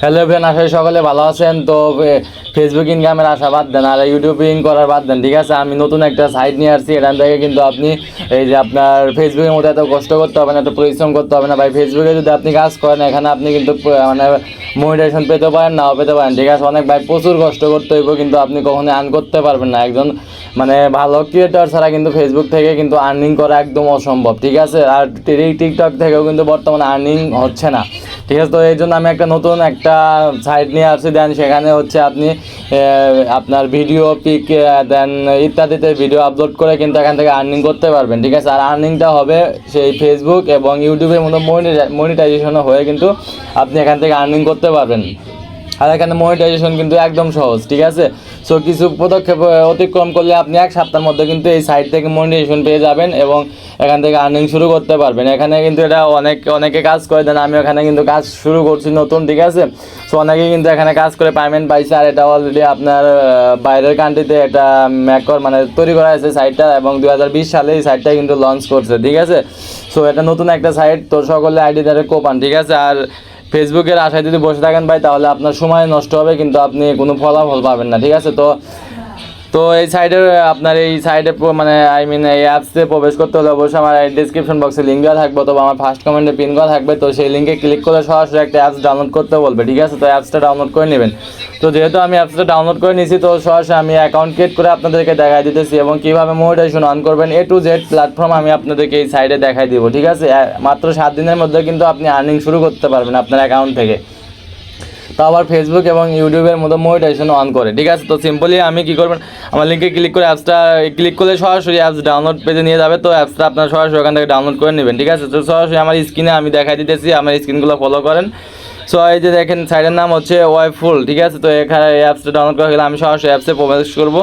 Hello everyone, আশা করি সকলে ভালো আছেন। তো ফেসবুক ইনকামের আশা বাদ দেন আর ইউটিউবিং করার বাদ দেন, ঠিক আছে। আমি নতুন একটা সাইট নিয়ে আসছি। এখান থেকে কিন্তু আপনি এই যে আপনার ফেসবুকের মধ্যে এত কষ্ট করতে হবে না, এত পরিশ্রম করতে হবে না ভাই। ফেসবুকে যদি আপনি কাজ করেন, এখানে আপনি কিন্তু মানে মনিটাইজেশন পেতে পারেন, নাও পেতে পারেন, ঠিক আছে। অনেক ভাই প্রচুর কষ্ট করতে হইব, কিন্তু আপনি কখনোই আর্ন করতে পারবেন না। একজন মানে ভালো ক্রিয়েটর ছাড়া কিন্তু ফেসবুক থেকে কিন্তু আর্নিং করা একদম অসম্ভব, ঠিক আছে। আর টিকটক থেকেও কিন্তু বর্তমানে আর্নিং হচ্ছে না, ঠিক আছে। তো এই জন্য আমি নতুন একটা সাইট নিয়ে আসছি। দেন সেখানে হচ্ছে আপনি আপনার ভিডিও পিক দেন ইত্যাদিতে ভিডিও আপলোড করে কিন্তু এখান থেকে আর্নিং করতে পারবেন, ঠিক আছে। আর আর্নিংটা হবে সেই ফেসবুক এবং ইউটিউবের মতো মনিটাইজেশনও হয়ে কিন্তু আপনি এখান থেকে আর্নিং করতে পারবেন। আর এখানে মনিটাইজেশন কিন্তু একদম সহজ, ঠিক আছে। সো কিছু পদক্ষেপ অতিক্রম করলে আপনি এক সপ্তাহের মধ্যে কিন্তু এই সাইট থেকে মনিটাইজেশন পেয়ে যাবেন এবং এখান থেকে আর্নিং শুরু করতে পারবেন। এখানে কিন্তু এটা অনেকে কাজ করে দেন, আমি এখানে কিন্তু কাজ শুরু করছি নতুন, ঠিক আছে। সো অনেকেই কিন্তু এখানে কাজ করে পেমেন্ট পাইছে। আর এটা অলরেডি আপনার বাইরের কান্ট্রিতে এটা মানে তৈরি করা হয়েছে সাইটটা, এবং 2020 সালে এই সাইটটা কিন্তু লঞ্চ করছে, ঠিক আছে। সো এটা নতুন একটা সাইট, তো সকলে আইডি দ্বারা কোপান, ঠিক আছে। আর ফেসবুকের আশায় যদি বসে থাকেন ভাই, তাহলে আপনার সময় নষ্ট হবে, কিন্তু আপনি কোনো ফলাফল পাবেন না, ঠিক আছে। তো এই সাইডের আপনার এই সাইডে মানে এই অ্যাপসে প্রবেশ করতে হলে অবশ্যই আমার ডিসক্রিপশন বক্সে লিঙ্ক দেওয়া থাকবে, অথবা আমার ফার্স্ট কমেন্টে পিন করা থাকবে। তো সেই লিঙ্কে ক্লিক করে সরাসরি একটা অ্যাপস ডাউনলোড করতে বলবে, ঠিক আছে। তো অ্যাপসটা ডাউনলোড করে নেবেন। তো যেহেতু আমি অ্যাপসটা ডাউনলোড করে নিয়েছি, তো সরাসরি আমি অ্যাকাউন্ট ক্রিয়েট করে আপনাদেরকে দেখাই দিতেছি, এবং কীভাবে মনিটাইজেশন অন করবেন A to Z প্ল্যাটফর্ম আমি আপনাদেরকে এই সাইডে দেখাই দিব, ঠিক আছে। মাত্র 7 দিনের মধ্যে কিন্তু আপনি আর্নিং শুরু করতে পারবেন আপনার অ্যাকাউন্ট থেকে, তো আবার ফেসবুক এবং ইউটিউবের মতো মনিটাইজেশন অন করে, ঠিক আছে। তো সিম্পলি আমি কী করবেন, আমার লিঙ্কে ক্লিক করে অ্যাপসটা ক্লিক করলে সরাসরি অ্যাপস ডাউনলোড পেজে নিয়ে যাবে। তো অ্যাপসটা আপনার সরাসরি ওখান থেকে ডাউনলোড করে নেবেন, ঠিক আছে। তো সরাসরি আমার স্ক্রিনে আমি দেখাই দিতেছি, আমার স্ক্রিনগুলো ফলো করেন। সো এই যে দেখেন সাইটের নাম হচ্ছে ওয়াইফুল, ঠিক আছে। তো এখানে অ্যাপসটা ডাউনলোড করা গেলে আমি সরাসরি অ্যাপসে প্রবেশ করব।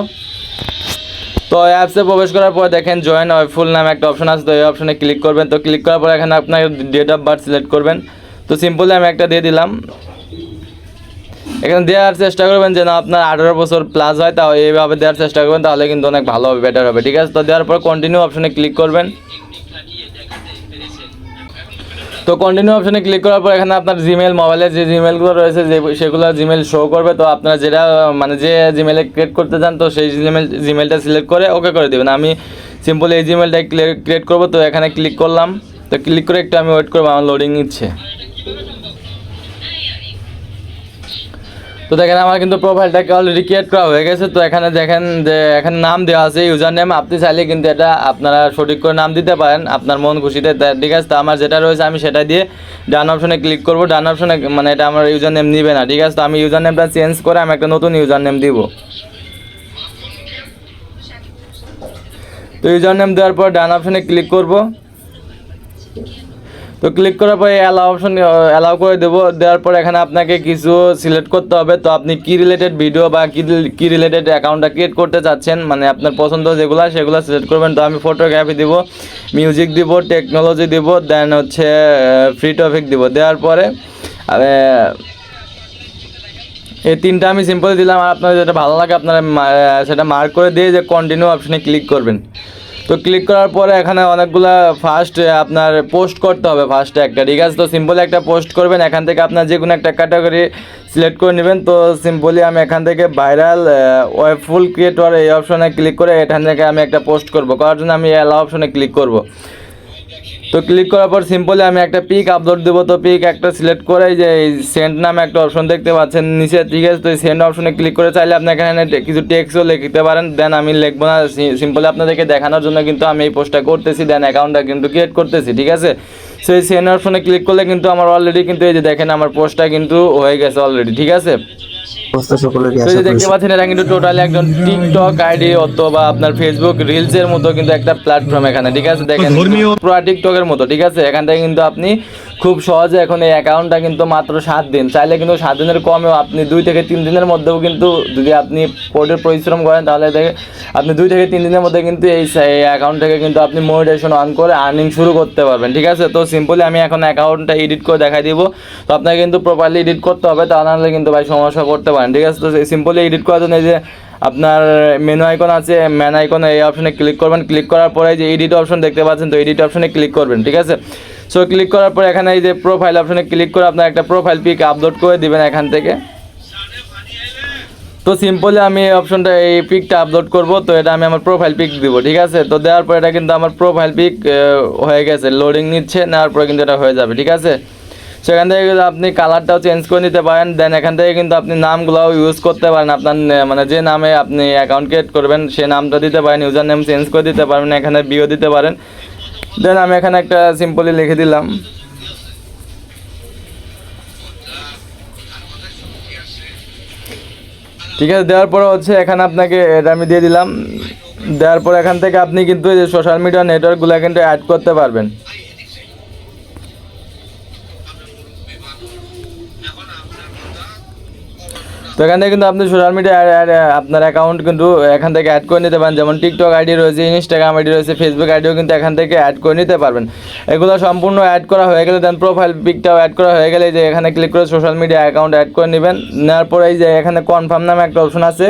তো অ্যাপসে প্রবেশ করার পর দেখেন জয়েন ওয়াইফুল নামে একটা অপশন আছে, তো এই অপশনে ক্লিক করবেন। তো ক্লিক করার পর এখানে আপনার ডেট অফ বার্থ সিলেক্ট করবেন। তো সিম্পলি আমি একটা দিয়ে দিলাম। এখানে দেওয়ার চেষ্টা করবেন যেন আপনার 18 বছর প্লাস হয়, তাও এইভাবে দেওয়ার চেষ্টা করবেন, তাহলে কিন্তু অনেক ভালো হবে, বেটার হবে, ঠিক আছে। তো দেওয়ার পর কন্টিনিউ অপশনে ক্লিক করবেন। তো কন্টিনিউ অপশনে ক্লিক করার পর এখানে আপনার জিমেল, মোবাইলের যে জিমেলগুলো রয়েছে সেগুলো জিমেল শো করবে। তো আপনারা যেটা মানে যে জিমেলে ক্রিয়েট করতে চান, তো সেই জিমেলটা সিলেক্ট করে ওকে করে দেবেন। আমি সিম্পলি এই জিমেলটা ক্রিয়েট করবো। তো এখানে ক্লিক করলাম। তো ক্লিক করে একটু আমি ওয়েট করবো, আমার লোডিং নিচ্ছে। তো দেখেন আমার কিন্তু প্রোফাইলটাকে অলরেডি ক্রিয়েট করা হয়ে গেছে। তো এখানে দেখেন যে এখানে নাম দেওয়া আছে ইউজার নেম, আপনি চাইলে কিন্তু এটা আপনারা সঠিক করে নাম দিতে পারেন আপনার মন খুশিতে, ঠিক আছে। তো আমার যেটা রয়েছে আমি সেটা দিয়ে ডান অপশনে ক্লিক করব। ডান অপশনে মানে এটা আমার ইউজার নেম নিবে না, ঠিক আছে। তো আমি ইউজার নেমটা চেঞ্জ করে আমি একটা নতুন ইউজার নেম দিব। তো ইউজার নেম দেওয়ার পর ডান অপশনে ক্লিক করব। তো ক্লিক করার পরে অ্যালাউ করে দেবো। দেওয়ার পর এখানে আপনাকে কিছু সিলেক্ট করতে হবে। তো আপনি কি রিলেটেড ভিডিও বা কি রিলেটেড অ্যাকাউন্টটা ক্রিয়েট করতে চাচ্ছেন, মানে আপনার পছন্দ সেগুলো সিলেক্ট করবেন। তো আমি ফটোগ্রাফি দিব, মিউজিক দিব, টেকনোলজি দিব, দেন হচ্ছে ফ্রি টপিক দিব। দেওয়ার পরে এই তিনটা আমি সিম্পল দিলাম। আর আপনার যেটা ভালো লাগে আপনারা সেটা মার্ক করে দিয়ে যে কন্টিনিউ অপশনে ক্লিক করবেন। তো ক্লিক করার পরে এখানে অনেকগুলা আপনার পোস্ট করতে হবে ফার্স্টে একটা, ঠিক আছে। তো সিম্পলি একটা পোস্ট করবেন। এখান থেকে আপনার যে কোনো একটা ক্যাটাগরি সিলেক্ট করে নেবেন। তো সিম্পলি আমি এখান থেকে ভাইরাল ওয়েবফুল ক্রিয়েটর এই অপশনে ক্লিক করে এখান থেকে আমি একটা পোস্ট করার জন্য আমি অ্যালাউ অপশনে ক্লিক করব। তো ক্লিক করার পর সিম্পলি আমি একটা পিক আপলোড দেবো। তো পিক একটা সিলেক্ট করে যে সেন্ড নামে একটা অপশন দেখতে পাচ্ছেন নিচে, ঠিক আছে। তো এই সেন্ড অপশনে ক্লিক করে চাইলে আপনি এখানে কিছু টেক্সটও লিখতে পারেন। দেন আমি লিখবো না, সিম্পলি আপনাদেরকে দেখানোর জন্য কিন্তু আমি এই পোস্টটা করতেছি, দেন অ্যাকাউন্টটা কিন্তু ক্রিয়েট করতেছি, ঠিক আছে। সো এই সেন্ড অপশনে ক্লিক করলে কিন্তু আমার অলরেডি কিন্তু এই যে দেখেন আমার পোস্টটা কিন্তু হয়ে গেছে অলরেডি, ঠিক আছে। দেখতে পাচ্ছেন এটা কিন্তু টোটালি একজন টিকটক আইডি অথবা আপনার ফেসবুক রিলসের মতো কিন্তু একটা প্ল্যাটফর্ম এখানে, ঠিক আছে। দেখেন পুরো টিকটকের মতো, ঠিক আছে। এখান থেকে কিন্তু আপনি খুব সহজে এখন এই অ্যাকাউন্টটা কিন্তু মাত্র 7 দিন, চাইলে কিন্তু 7 দিনের কমেও আপনি 2 থেকে 3 দিনের মধ্যেও কিন্তু যদি আপনি পরিশ্রম করেন, তাহলে আপনি 2 থেকে 3 দিনের মধ্যে কিন্তু এই অ্যাকাউন্ট থেকে কিন্তু আপনি মনিটাইজেশন অন করে আর্নিং শুরু করতে পারবেন, ঠিক আছে। তো সিম্পলি আমি এখন অ্যাকাউন্টটা এডিট করে দেখাই দিব। তো আপনাকে কিন্তু প্রপারলি এডিট করতে হবে, তা নাহলে কিন্তু ভাই সমস্যা করতে পারেন, ঠিক আছে। তো সিম্পলি এডিট করার জন্য এই যে আপনার মেনু আইকন আছে, এই অপশনে ক্লিক করবেন। ক্লিক করার পরে যে এডিট অপশন দেখতে পাচ্ছেন, তো এডিট অপশনে ক্লিক করবেন, ঠিক আছে। সো ক্লিক করার পর এখানে এই যে প্রোফাইল অপশনে ক্লিক করে আপনার একটা প্রোফাইল পিক আপলোড করে দিবেন এখান থেকে। তো সিম্পলি আমি এই অপশনটা এই পিকটা আপলোড করব, তো এটা আমি আমার প্রোফাইল পিক দিব, ঠিক আছে। তো দেওয়ার পর এটা কিন্তু আমার প্রোফাইল পিক হয়ে গেছে, লোডিং নিচ্ছে, নেওয়ার পরে কিন্তু এটা হয়ে যাবে, ঠিক আছে। সেখান থেকে কিন্তু আপনি কালারটাও চেঞ্জ করে নিতে পারেন, দেন এখান থেকে কিন্তু আপনি নামগুলোও ইউজ করতে পারেন, আপনার মানে যে নামে আপনি অ্যাকাউন্ট ক্রিয়েট করবেন সে নামটা দিতে পারেন, ইউজার নেম চেঞ্জ করে দিতে পারেন, এখানে বিও দিতে পারেন। দেন আমি এখানে একটা সিম্পলি লিখে দিলাম, ঠিক আছে। দেওয়ার পরে হচ্ছে এখানে আপনাকে এটা আমি দিয়ে দিলাম, দেওয়ার পর এখান থেকে আপনি কিন্তু এই যে সোশ্যাল মিডিয়া নেটওয়ার্কগুলো কিন্তু অ্যাড করতে পারবেন। তো এখান থেকে কিন্তু আপনি সোশ্যাল মিডিয়া আপনার অ্যাকাউন্ট কিন্তু এখান থেকে অ্যাড করে নিতে পারেন, যেমন টিকটক আইডি রয়েছে, ইনস্টাগ্রাম আইডি রয়েছে, ফেসবুক আইডিও কিন্তু এখান থেকে অ্যাড করে নিতে পারবেন। এগুলো সম্পূর্ণ অ্যাড করা হয়ে গেলে দেন প্রোফাইল পিকটাও অ্যাড করা হয়ে গেলে যে এখানে ক্লিক করে সোশ্যাল মিডিয়া অ্যাকাউন্ট অ্যাড করে নেবেন। নেওয়ার পরে এই যে এখানে কনফার্ম নামে একটা অপশন আছে,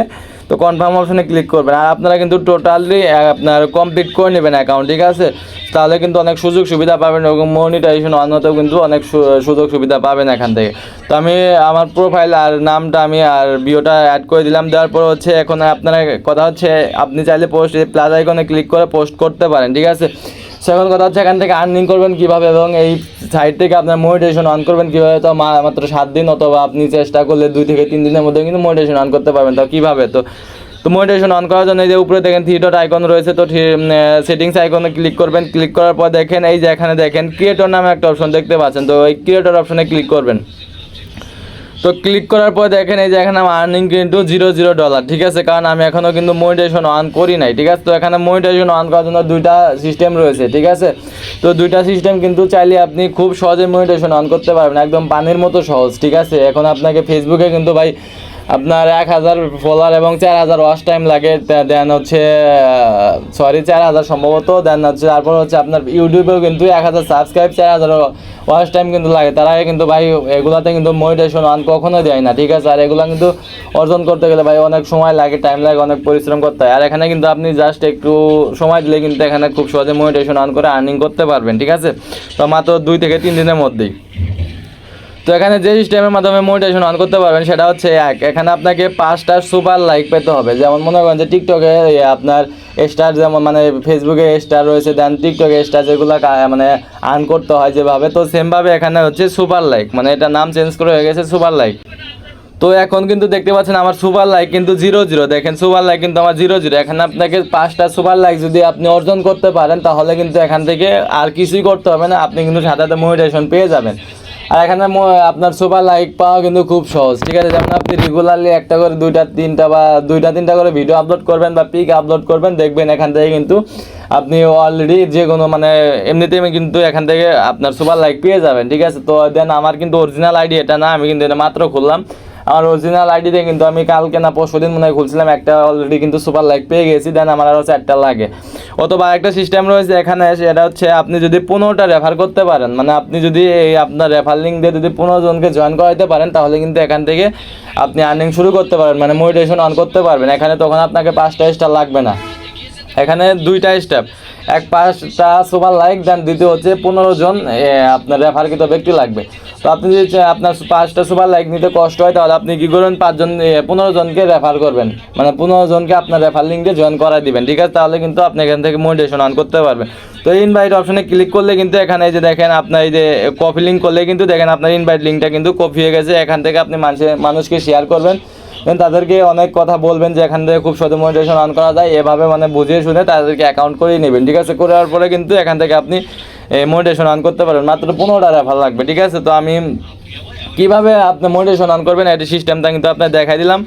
তো কনফার্ম অপশনে ক্লিক করবেন। আর আপনারা কিন্তু টোটালি আপনার কমপ্লিট করে নেবেন অ্যাকাউন্ট, ঠিক আছে। তাহলে কিন্তু অনেক সুযোগ সুবিধা পাবেন এবং মনিটাইজেশন অন্যতেও কিন্তু অনেক সুযোগ সুবিধা পাবেন এখান থেকে। তো আমি আমার প্রোফাইল আর নামটা আমি আর বিওটা অ্যাড করে দিলাম। দেওয়ার পর হচ্ছে এখন আপনার কথা হচ্ছে আপনি চাইলে পোস্ট প্লাস আইকনে ক্লিক করে পোস্ট করতে পারেন, ঠিক আছে। এখন কথা হচ্ছে এখান থেকে আর্নিং করবেন কীভাবে এবং এই সাইট থেকে আপনার মনিটাইজেশন অন করবেন কীভাবে। তো মাত্র 7 দিন অথবা আপনি চেষ্টা করলে 2 থেকে 3 দিনের মধ্যে কিন্তু মনিটাইজেশন অন করতে পারবেন। তো কীভাবে, তো মনিটাইজেশন অন করার জন্য এই যে উপরে দেখেন 3 ডট আইকন রয়েছে, তো সেটিংস আইকনে ক্লিক করবেন। ক্লিক করার পর দেখেন এই যে এখানে দেখেন ক্রিয়েটর নামে একটা অপশন দেখতে পাচ্ছেন, তো এই ক্রিয়েটর অপশনে ক্লিক করবেন। তো ক্লিক করার পর দেখেন এই যে এখানে আমার আর্নিং কিন্তু $0, ঠিক আছে, কারণ আমি এখনও কিন্তু মনিটাইজেশন অন করি নাই, ঠিক আছে। তো এখানে মনিটাইজেশন অন করার জন্য 2টা সিস্টেম রয়েছে, ঠিক আছে। তো 2টা সিস্টেম কিন্তু চাইলে আপনি খুব সহজে মনিটাইজেশন অন করতে পারবেন, একদম পানির মতো সহজ, ঠিক আছে। এখন আপনাকে ফেসবুকে কিন্তু ভাই আপনার 1000 ফলোয়ার এবং 4000 ওয়াচ টাইম লাগে, দেন হচ্ছে 4000 সম্ভবত, দেন হচ্ছে তারপর হচ্ছে আপনার ইউটিউবেও কিন্তু 1000 সাবস্ক্রাইব 4000 ওয়াচ টাইম কিন্তু লাগে। তার আগে কিন্তু ভাই এগুলাতে কিন্তু মনিটাইজেশন অন কখনোই দেয় না, ঠিক আছে। আর এগুলো কিন্তু অর্জন করতে গেলে ভাই অনেক সময় লাগে, টাইম লাগে, অনেক পরিশ্রম করতে হয়। আর এখানে কিন্তু আপনি জাস্ট একটু সময় দিলে কিন্তু এখানে খুব সহজে মনিটাইজেশন অন করে আর্নিং করতে পারবেন, ঠিক আছে। তো মাত্র 2 থেকে 3 দিনের মধ্যেই। তো এখানে যে সিস্টেমের মাধ্যমে মনিটাইজেশন অন করতে পারবেন সেটা হচ্ছে এখানে আপনাকে 5টা সুপার লাইক পেতে হবে। যেমন মনে করেন যে টিকটকে আপনার স্টার, যেমন মানে ফেসবুকে স্টার রয়েছে, দেন টিকটকে স্টার যেগুলো মানে আর্ন করতে হয় যেভাবে, তো সেমভাবে এখানে হচ্ছে সুপার লাইক, মানে এটা নাম চেঞ্জ করে হয়ে গেছে সুপার লাইক। তো এখন কিন্তু দেখতে পাচ্ছেন আমার সুপার লাইক কিন্তু 0, দেখেন সুপার লাইক কিন্তু আমার 0। এখানে আপনাকে 5টা সুপার লাইক যদি আপনি অর্জন করতে পারেন তাহলে কিন্তু এখান থেকে আর কিছুই করতে হবে না, আপনি কিন্তু সাথে সাথে মনিটাইজেশন পেয়ে যাবেন। আর এখানে আপনার সুপার লাইক পাওয়া কিন্তু খুব সহজ, ঠিক আছে। যেমন আপনি রেগুলারলি একটা করে 2টা-3টা করে ভিডিও আপলোড করবেন বা পিক আপলোড করবেন, দেখবেন এখান থেকে কিন্তু আপনি অলরেডি যে কোনো মানে এমনিতেই কিন্তু এখান থেকে আপনার সুপার লাইক পেয়ে যাবেন, ঠিক আছে। তো দেন আমার কিন্তু অরিজিনাল আইডি এটা না, আমি কিন্তু এটা মাত্র খুললাম। আমার অরিজিনাল আইডিতে কিন্তু আমি কালকে না পরশুদিন মনে হয় খুলছিলাম, একটা অলরেডি কিন্তু সুপার লাইক পেয়ে গেছি, দেন আমার আরও 4টা লাগে। অথবা একটা সিস্টেম রয়েছে এখানে, সেটা হচ্ছে আপনি যদি 15টা রেফার করতে পারেন, মানে আপনি যদি এই আপনার রেফার লিঙ্ক দিয়ে যদি 15 জনকে জয়েন করাইতে পারেন তাহলে কিন্তু এখান থেকে আপনি আর্নিং শুরু করতে পারেন, মানে মনিটাইজেশন অন করতে পারবেন। এখানে তখন আপনাকে 5টা স্টার লাগবে না, এখানে 2টা স্টেপ, 5টা সুপার লাইক, দেন দ্বিতীয় হচ্ছে 15 জন আপনার রেফারকৃত ব্যক্তি লাগবে। তো আপনি যদি আপনার 5টা সুপার লাইক নিতে কষ্ট হয় তাহলে আপনি কী করবেন, 15 জনকে রেফার করবেন, মানে 15 জনকে আপনার রেফার লিঙ্কে জয়েন করাই দিবেন, ঠিক আছে। তাহলে কিন্তু আপনি এখান থেকে মনিটাইজেশন অন করতে পারবেন। তো ইনভাইট অপশনে ক্লিক করলে কিন্তু এখানে এই যে দেখেন আপনার এই যে কপি লিঙ্ক করলে কিন্তু দেখেন আপনার ইনভাইট লিঙ্কটা কিন্তু কপি হয়ে গেছে। এখান থেকে আপনি মানুষকে শেয়ার করবেন, তাদেরকে অনেক কথা বলবেন যে এখান থেকে খুব সহজে মনিটাইজেশন অন করা যায়, এভাবে মানে বুঝিয়ে শুনে তাদেরকে অ্যাকাউন্ট করেই নেবেন, ঠিক আছে। করার পরে কিন্তু এখান থেকে আপনি মনিটাইজেশন অন করতে পারবেন, মাত্র 15টা রেফার লাগবে, ঠিক আছে। তো আমি কীভাবে আপনি মনিটাইজেশন অন করবেন এটি সিস্টেমটা কিন্তু আপনার দেখাই দিলাম।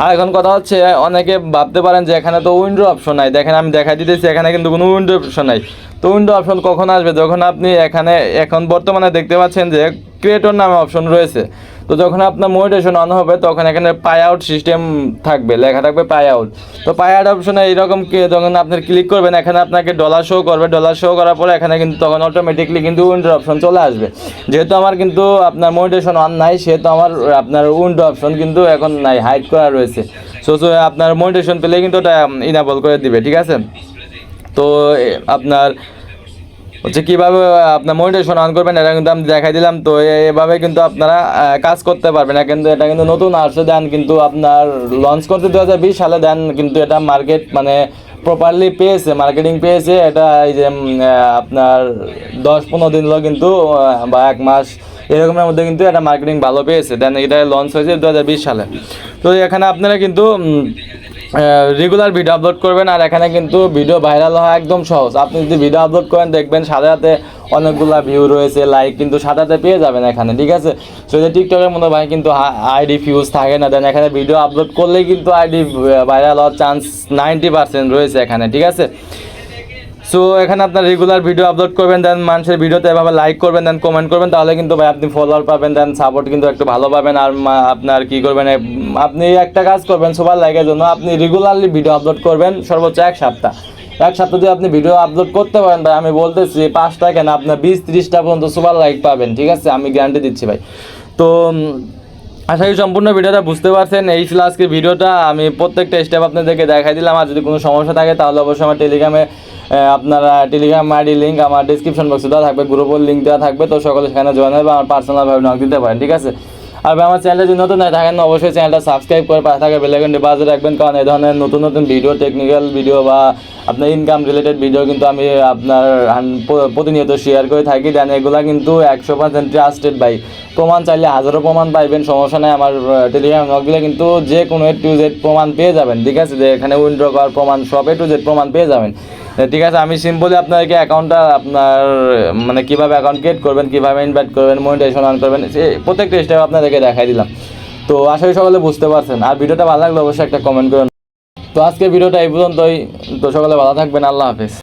আর এখন কথা হচ্ছে অনেকে ভাবতে পারেন যে এখানে তো উইন্ডো অপশন নাই, দেখেন আমি দেখাই দিতেছি এখানে কিন্তু কোনো উইন্ডো অপশন নাই। তো উইন্ডো অপশন কখন আসবে, যখন আপনি এখানে এখন বর্তমানে দেখতে পাচ্ছেন যে ক্রিয়েটর নামে অপশন রয়েছে। তো যখন আপনার মনিটাইজেশন অন হবে তখন এখানে পাই আউট সিস্টেম থাকবে, লেখা থাকবে পাই আউট। তো পাই আউট অপশনে এইরকম যখন আপনি ক্লিক করবেন এখানে আপনাকে ডলার শো করবে, ডলার শো করার পরে এখানে কিন্তু তখন অটোমেটিকলি কিন্তু উইন্ডো অপশন চলে আসবে। যেহেতু আমার কিন্তু আপনার মনিটাইজেশন অন নাই সেহেতু আমার আপনার উইন্ডো অপশন কিন্তু এখন নাই, হাইড করা রয়েছে। সো আপনার মনিটাইজেশন পেলে কিন্তু ওটা ইনেবল করে দিবে, ঠিক আছে। তো আপনার হচ্ছে কীভাবে আপনার মনিটাইজেশন অন করবেন এটা কিন্তু আমি দেখাই দিলাম। তো এভাবে কিন্তু আপনারা কাজ করতে পারবেন না, কিন্তু এটা কিন্তু নতুন আসছে দেন, কিন্তু আপনার লঞ্চ করতে 2020 সালে দেন, কিন্তু এটা মার্কেট মানে প্রপারলি পেয়েছে, মার্কেটিং পেয়েছে এটা। এই যে আপনার 10-15 দিন হলো কিন্তু বা 1 মাস এরকমের মধ্যে কিন্তু এটা মার্কেটিং ভালো পেয়েছে দেন। এটা লঞ্চ হয়েছে 2020 সালে। তো এখানে আপনারা কিন্তু রেগুলার ভিডিও আপলোড করবেন, আর এখানে কিন্তু ভিডিও ভাইরাল হওয়া একদম সহজ। আপনি যদি ভিডিও আপলোড করেন দেখবেন সাথে সাথে অনেকগুলা ভিউ রয়েছে, লাইক কিন্তু সাথে সাথে পেয়ে যাবেন এখানে, ঠিক আছে। সো যে টিকটকের মতো ভাই কিন্তু আইডি ফিউজ থাকে না দেন, এখানে ভিডিও আপলোড করলেই কিন্তু আইডি ভাইরাল হওয়ার চান্স 90% রয়েছে এখানে, ঠিক আছে। সো এখানে আপনার রেগুলার ভিডিও আপলোড করবেন, দেন মানুষের ভিডিওতে এভাবে লাইক করবেন, দেন কমেন্ট করবেন, তাহলে কিন্তু ভাই আপনি ফলোয়ার পাবেন, দেন সাপোর্ট কিন্তু একটু ভালো পাবেন। আর আপনার কি করবেন, আপনি একটা কাজ করবেন সবার লাইকের জন্য, আপনি রেগুলারলি ভিডিও আপলোড করবেন সর্বোচ্চ 1 সপ্তাহ। 1 সপ্তাহ যদি আপনি ভিডিও আপলোড করতে পারেন ভাই, আমি বলতেছি 5টা কেন আপনার 20-30টা পর্যন্ত সুপার লাইক পাবেন, ঠিক আছে, আমি গ্যারান্টি দিচ্ছি ভাই। তো আশা করি সম্পূর্ণ ভিডিওটা বুঝতে পারছেন। এই ছিল আজকের ভিডিওটা, আমি প্রত্যেকটা স্টেপ আপনাদেরকে দেখাই দিলাম। আর যদি কোনো সমস্যা থাকে তাহলে অবশ্যই আমার টেলিগ্রামে আপনারা টেলিগ্রাম আইডি লিঙ্ক আমার ডিসক্রিপশন বক্সে দেওয়া থাকবে, গ্রুপের লিঙ্ক দেওয়া থাকবে, তো সকলে সেখানে জয়েন হবে, আমার পার্সোনালভাবে নক দিতে পারেন, ঠিক আছে। আর আমার চ্যানেলে যদি নতুন থাকেন অবশ্যই চ্যানেলটা সাবস্ক্রাইব করে পাশে থাকা বেল আইকনটি বাজিয়ে রাখবেন, কারণ এই ধরনের নতুন নতুন ভিডিও, টেকনিক্যাল ভিডিও বা আপনার ইনকাম রিলেটেড ভিডিও কিন্তু আমি আপনার প্রতিনিয়ত শেয়ার করে থাকি। দেন এগুলো কিন্তু 100% ট্রাস্টেড ভাই, প্রমাণ চাইলে হাজারো প্রমাণ পাইবেন, সমস্যা নেই। আমার টেলিগ্রাম নক দিলে কিন্তু যে কোনো A to Z প্রমাণ পেয়ে যাবেন, ঠিক আছে। যে এখানে উইন্ড্রো করার প্রমাণ সব A to Z প্রমাণ পেয়ে যাবেন, ঠিক আছে। আমি সিম্পলি আপনাদেরকে অ্যাকাউন্টটা আপনার মানে কীভাবে অ্যাকাউন্ট ক্রিয়েট করবেন, কীভাবে ইনভাইট করবেন, মনিটাইজেশন অন করবেন, প্রত্যেকটা স্টেপ আপনাদেরকে দেখাই দিলাম। তো আশা করি সকলে বুঝতে পারছেন। আর ভিডিওটা ভালো লাগলে অবশ্যই একটা কমেন্ট করুন। তো আজকে ভিডিওটা এই পর্যন্তই। তো সকলে ভালো থাকবেন, আল্লাহ হাফেজ।